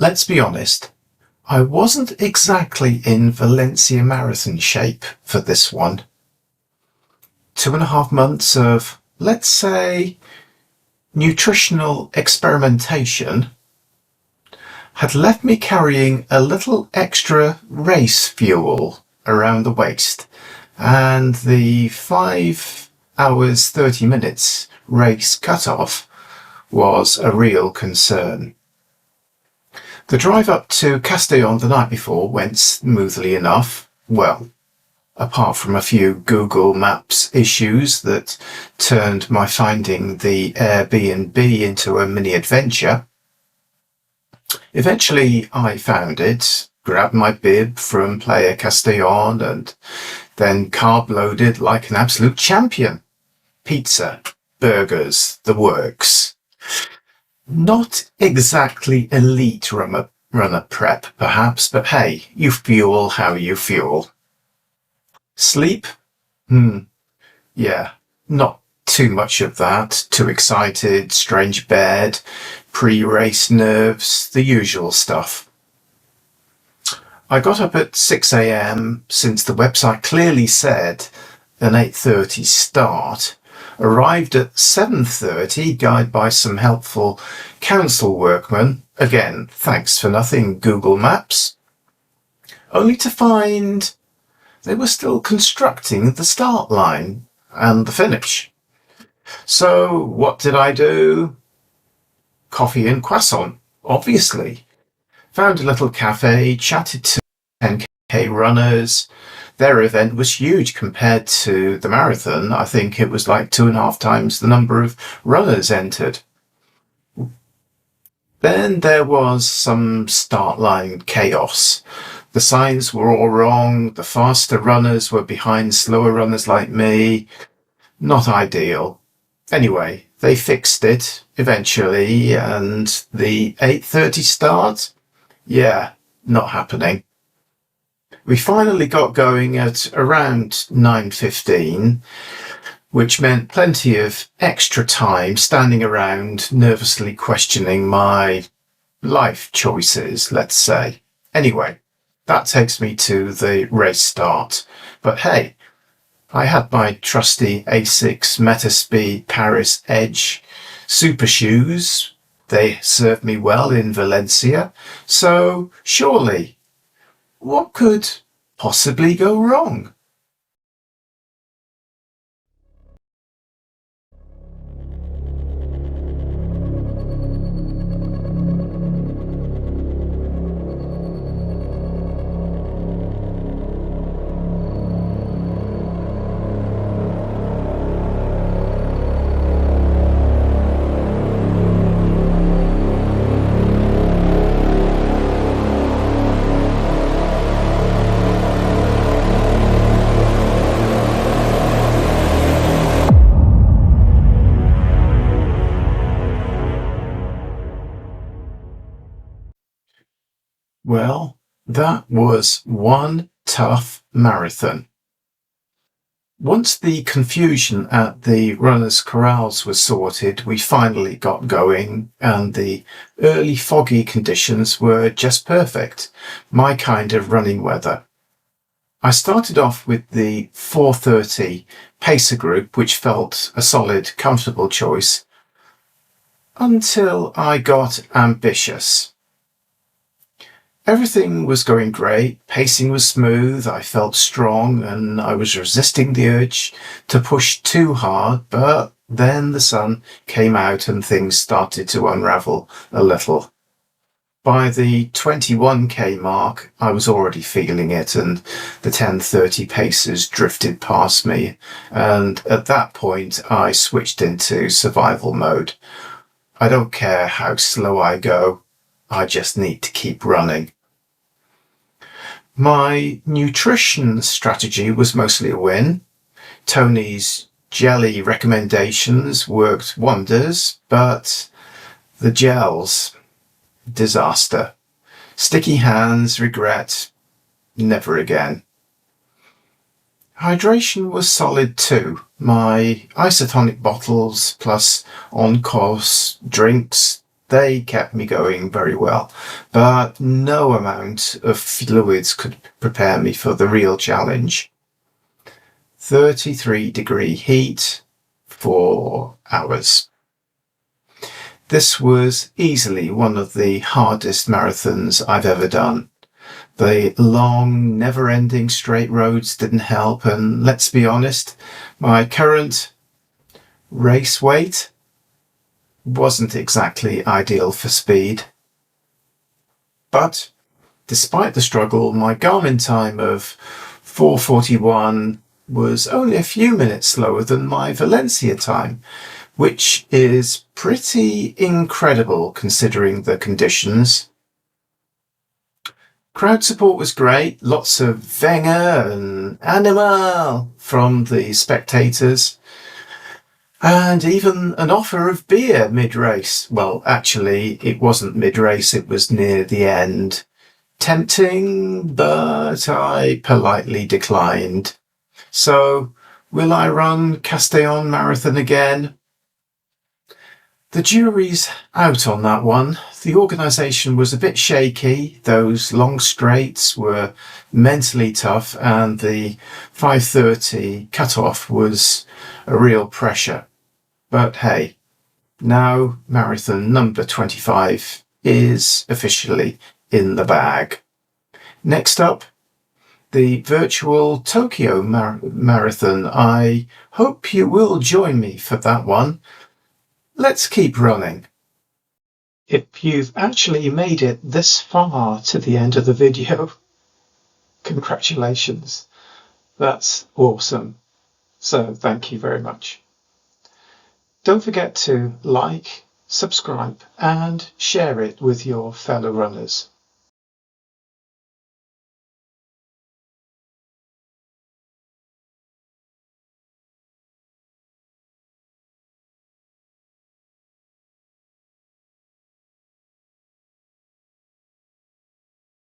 let's be honest, I wasn't exactly in Valencia marathon shape for this one. 2.5 months of, let's say, nutritional experimentation had left me carrying a little extra race fuel around the waist, and the 5 hours 30 minutes race cutoff was a real concern. The drive up to Castellón the night before went smoothly enough, well, apart from a few Google Maps issues that turned my finding the Airbnb into a mini adventure. Eventually I found it, grabbed my bib from Playa Castellón, and then carb loaded like an absolute champion. Pizza, burgers, the works. Not exactly elite runner prep, perhaps, but hey, you fuel how you fuel. Sleep? Yeah, not too much of that. Too excited, strange bed, pre-race nerves, the usual stuff. I got up at 6 a.m. since the website clearly said an 8:30 start. Arrived at 7:30, guided by some helpful council workmen. Again, thanks for nothing, Google Maps. Only to find they were still constructing the start line and the finish. So what did I do? Coffee and croissant, obviously. Found a little cafe, chatted to 10k runners. Their event was huge compared to the marathon. I think it was like 2.5 times the number of runners entered. Then there was some start line chaos. The signs were all wrong. The faster runners were behind slower runners like me. Not ideal. Anyway, they fixed it eventually, and the 8:30 start? Yeah, not happening. We finally got going at around 9:15, which meant plenty of extra time standing around nervously questioning my life choices, let's say. Anyway, that takes me to the race start. But hey, I had my trusty Asics Metaspeed Paris Edge super shoes. They served me well in Valencia, so surely, what could possibly go wrong? Well, that was one tough marathon. Once the confusion at the runners' corrals was sorted, we finally got going, and the early foggy conditions were just perfect, my kind of running weather. I started off with the 4:30 pacer group, which felt a solid, comfortable choice, until I got ambitious. Everything was going great, pacing was smooth, I felt strong, and I was resisting the urge to push too hard, but then the sun came out and things started to unravel a little. By the 21k mark, I was already feeling it, and the 10:30 paces drifted past me, and at that point I switched into survival mode. I don't care how slow I go, I just need to keep running. My nutrition strategy was mostly a win. Toni's jelly recommendations worked wonders, but the gels, disaster. Sticky hands, regret, never again. Hydration was solid too. My isotonic bottles plus on-course drinks, They kept me going very well, but no amount of fluids could prepare me for the real challenge. 33-degree heat, 4 hours. This was easily one of the hardest marathons I've ever done. The long, never-ending straight roads didn't help, and let's be honest, my current race weight wasn't exactly ideal for speed. But despite the struggle, my Garmin time of 4:41 was only a few minutes slower than my Valencia time, which is pretty incredible considering the conditions. Crowd support was great, lots of Wenger and Animal from the spectators, and even an offer of beer mid-race. Well, actually, it wasn't mid-race, it was near the end. Tempting, but I politely declined. So, will I run Castellón Marathon again? The jury's out on that one. The organisation was a bit shaky. Those long straights were mentally tough, and the 5:30 cut-off was a real pressure. But hey, now marathon number 25 is officially in the bag. Next up, the virtual Tokyo Marathon. I hope you will join me for that one. Let's keep running. If you've actually made it this far to the end of the video, congratulations. That's awesome. So thank you very much. Don't forget to like, subscribe, and share it with your fellow runners.